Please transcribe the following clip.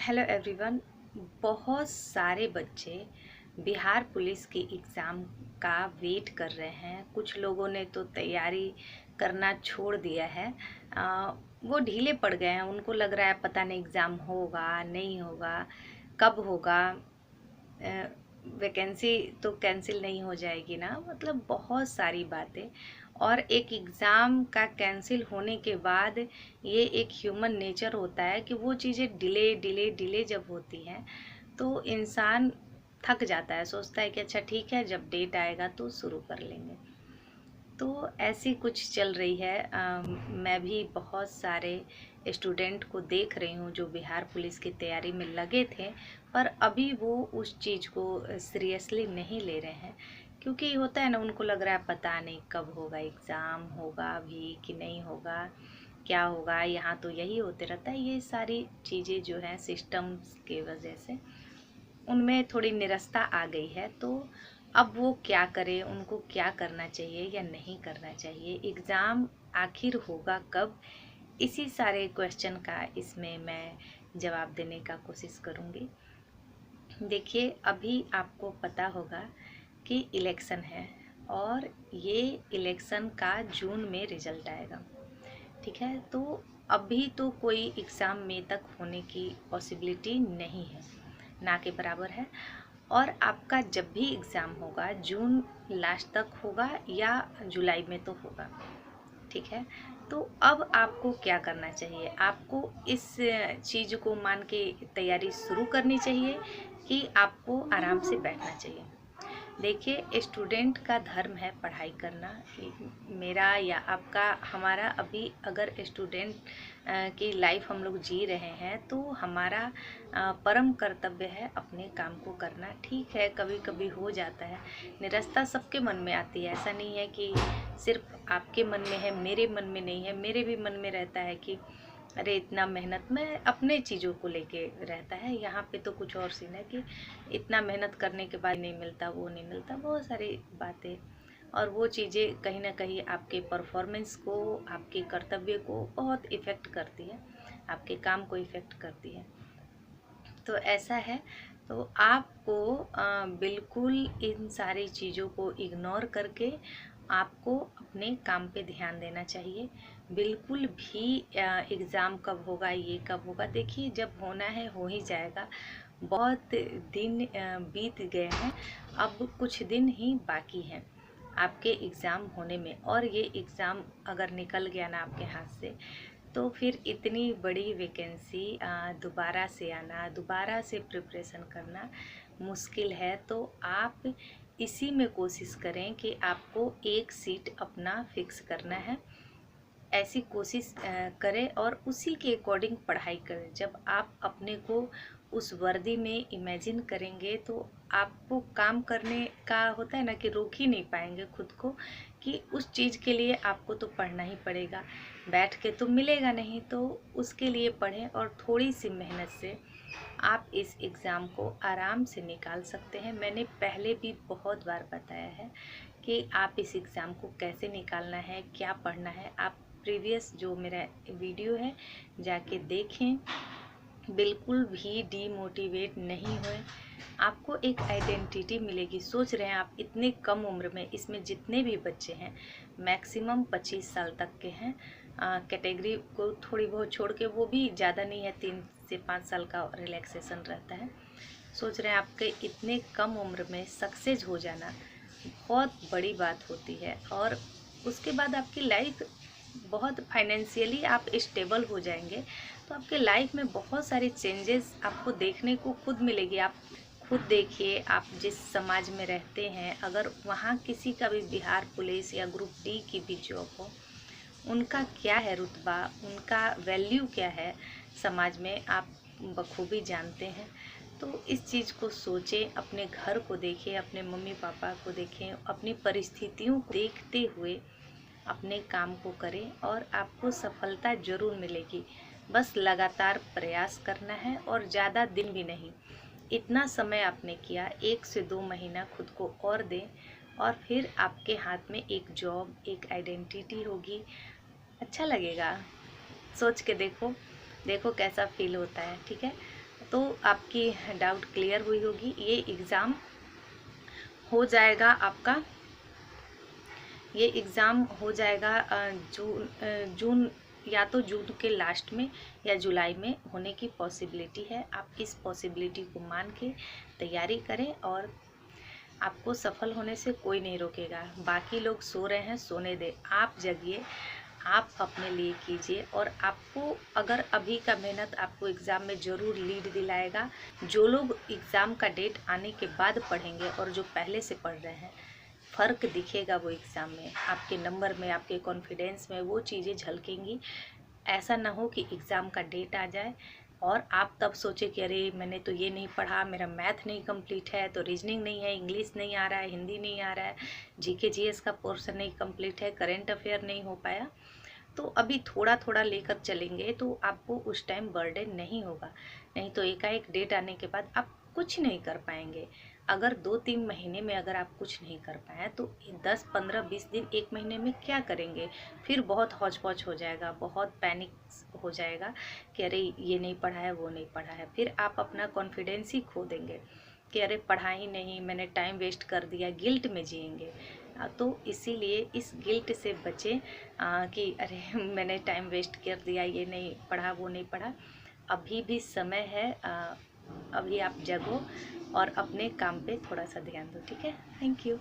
Hello everyone. बहुत सारे बच्चे बिहार पुलिस के एग्ज़ाम का वेट कर रहे हैं। कुछ लोगों ने तो तैयारी करना छोड़ दिया है। वो ढीले पड़ गए हैं। उनको लग रहा है पता नहीं एग्ज़ाम होगा नहीं होगा, कब होगा, वैकेंसी तो कैंसिल नहीं हो जाएगी ना। मतलब बहुत सारी बातें। और एक एग्ज़ाम का कैंसिल होने के बाद ये एक ह्यूमन नेचर होता है कि वो चीज़ें डिले डिले डिले जब होती हैं तो इंसान थक जाता है, सोचता है कि अच्छा ठीक है जब डेट आएगा तो शुरू कर लेंगे। तो ऐसी कुछ चल रही है। मैं भी बहुत सारे स्टूडेंट को देख रही हूँ जो बिहार पुलिस की तैयारी में लगे थे, पर अभी वो उस चीज़ को सीरियसली नहीं ले रहे हैं। क्योंकि होता है ना, उनको लग रहा है पता नहीं कब होगा एग्ज़ाम, होगा भी कि नहीं होगा, क्या होगा। यहाँ तो यही होते रहता है। ये सारी चीज़ें जो हैं सिस्टम्स की वजह से उनमें थोड़ी निरस्ता आ गई है। तो अब वो क्या करें, उनको क्या करना चाहिए या नहीं करना चाहिए, एग्ज़ाम आखिर होगा कब, इसी सारे क्वेश्चन का इसमें मैं जवाब देने का कोशिश करूँगी। देखिए, अभी आपको पता होगा कि इलेक्शन है और ये इलेक्शन का जून में रिजल्ट आएगा। ठीक है, तो अभी तो कोई एग्ज़ाम मई तक होने की पॉसिबिलिटी नहीं है, ना के बराबर है। और आपका जब भी एग्ज़ाम होगा जून लास्ट तक होगा या जुलाई में तो होगा। ठीक है, तो अब आपको क्या करना चाहिए? आपको इस चीज़ को मान के तैयारी शुरू करनी चाहिए कि आपको आराम से बैठना चाहिए? देखिए, स्टूडेंट का धर्म है पढ़ाई करना। मेरा या आपका, हमारा अभी अगर स्टूडेंट की लाइफ हम लोग जी रहे हैं तो हमारा परम कर्तव्य है अपने काम को करना। ठीक है, कभी कभी हो जाता है, निरस्ता सबके मन में आती है। ऐसा नहीं है कि सिर्फ आपके मन में है, मेरे मन में नहीं है। मेरे भी मन में रहता है कि अरे इतना मेहनत, मैं अपने चीज़ों को लेके रहता है। यहाँ पे तो कुछ और सीन है कि इतना मेहनत करने के बाद नहीं मिलता, वो नहीं मिलता, बहुत सारी बातें। और वो चीज़ें कहीं ना कहीं आपके परफॉर्मेंस को, आपके कर्तव्य को बहुत इफ़ेक्ट करती है, आपके काम को इफ़ेक्ट करती है। तो ऐसा है, तो आपको बिल्कुल इन सारी चीज़ों को इग्नोर करके आपको अपने काम पे ध्यान देना चाहिए। बिल्कुल भी एग्ज़ाम कब होगा, ये कब होगा, देखिए जब होना है हो ही जाएगा। बहुत दिन बीत गए हैं, अब कुछ दिन ही बाकी हैं आपके एग्ज़ाम होने में। और ये एग्ज़ाम अगर निकल गया ना आपके हाथ से, तो फिर इतनी बड़ी वैकेंसी दोबारा से आना, दोबारा से प्रिपरेशन करना मुश्किल है। तो आप इसी में कोशिश करें कि आपको एक सीट अपना फिक्स करना है। ऐसी कोशिश करें और उसी के अकॉर्डिंग पढ़ाई करें। जब आप अपने को उस वर्दी में इमेजिन करेंगे तो आपको काम करने का होता है ना कि रोक ही नहीं पाएंगे खुद को, कि उस चीज़ के लिए आपको तो पढ़ना ही पड़ेगा, बैठ के तो मिलेगा नहीं। तो उसके लिए पढ़ें और थोड़ी सी मेहनत से आप इस एग्ज़ाम को आराम से निकाल सकते हैं। मैंने पहले भी बहुत बार बताया है कि आप इस एग्ज़ाम को कैसे निकालना है, क्या पढ़ना है। आप प्रीवियस जो मेरा वीडियो है जाके देखें। बिल्कुल भी डीमोटिवेट नहीं हुए, आपको एक आइडेंटिटी मिलेगी। सोच रहे हैं आप इतने कम उम्र में, इसमें जितने भी बच्चे हैं मैक्सिमम 25 साल तक के हैं। कैटेगरी को थोड़ी बहुत छोड़ के, वो भी ज़्यादा नहीं है, 3 से 5 साल का रिलैक्सेशन रहता है। सोच रहे हैं आपके इतने कम उम्र में सक्सेस हो जाना बहुत बड़ी बात होती है। और उसके बाद आपकी लाइफ बहुत फाइनेंशियली आप स्टेबल हो जाएंगे, तो आपके लाइफ में बहुत सारे चेंजेस आपको देखने को खुद मिलेगी। आप खुद देखिए, आप जिस समाज में रहते हैं, अगर वहाँ किसी का भी बिहार पुलिस या ग्रुप डी की भी जॉब हो, उनका क्या है रुतबा, उनका वैल्यू क्या है समाज में, आप बखूबी जानते हैं। तो इस चीज़ को सोचें, अपने घर को देखें, अपने मम्मी पापा को देखें, अपनी परिस्थितियों को देखते हुए अपने काम को करें और आपको सफलता ज़रूर मिलेगी। बस लगातार प्रयास करना है और ज़्यादा दिन भी नहीं। इतना समय आपने किया, 1 से 2 महीना खुद को और दें और फिर आपके हाथ में एक जॉब, एक आइडेंटिटी होगी। अच्छा लगेगा, सोच के देखो, देखो कैसा फील होता है। ठीक है, तो आपकी डाउट क्लियर हुई होगी। ये एग्ज़ाम हो जाएगा आपका, ये एग्ज़ाम हो जाएगा जून, या तो जून के लास्ट में या जुलाई में होने की पॉसिबिलिटी है। आप इस पॉसिबिलिटी को मान के तैयारी करें और आपको सफल होने से कोई नहीं रोकेगा। बाकी लोग सो रहे हैं, सोने दें, आप जगिए, आप अपने लिए कीजिए। और आपको अगर अभी का मेहनत आपको एग्ज़ाम में ज़रूर लीड दिलाएगा। जो लोग एग्ज़ाम का डेट आने के बाद पढ़ेंगे और जो पहले से पढ़ रहे हैं, फ़र्क दिखेगा वो एग्ज़ाम में, आपके नंबर में, आपके कॉन्फिडेंस में वो चीज़ें झलकेंगी। ऐसा ना हो कि एग्ज़ाम का डेट आ जाए और आप तब सोचे कि अरे मैंने तो ये नहीं पढ़ा, मेरा मैथ नहीं कंप्लीट है, तो रीजनिंग नहीं है, इंग्लिश नहीं आ रहा है, हिंदी नहीं आ रहा है, जीके जीएस का पोर्शन नहीं कंप्लीट है, करंट अफेयर नहीं हो पाया। तो अभी थोड़ा थोड़ा लेकर चलेंगे तो आपको उस टाइम बर्डन नहीं होगा। नहीं तो एकाएक डेट आने के बाद आप कुछ नहीं कर पाएंगे। अगर 2-3 महीने में अगर आप कुछ नहीं कर पाए तो 10, 15, 20 दिन, 1 महीने में क्या करेंगे? फिर बहुत हौच पौच हो जाएगा, बहुत पैनिक हो जाएगा कि अरे ये नहीं पढ़ा है, वो नहीं पढ़ा है। फिर आप अपना कॉन्फिडेंस ही खो देंगे कि अरे पढ़ा ही नहीं, मैंने टाइम वेस्ट कर दिया, गिल्ट में जिएंगे। तो इसीलिए इस गिल्ट से बचें कि अरे मैंने टाइम वेस्ट कर दिया, ये नहीं पढ़ा, वो नहीं पढ़ा। अभी भी समय है, अभी आप जगो और अपने काम पे थोड़ा सा ध्यान दो। ठीक है, थैंक यू।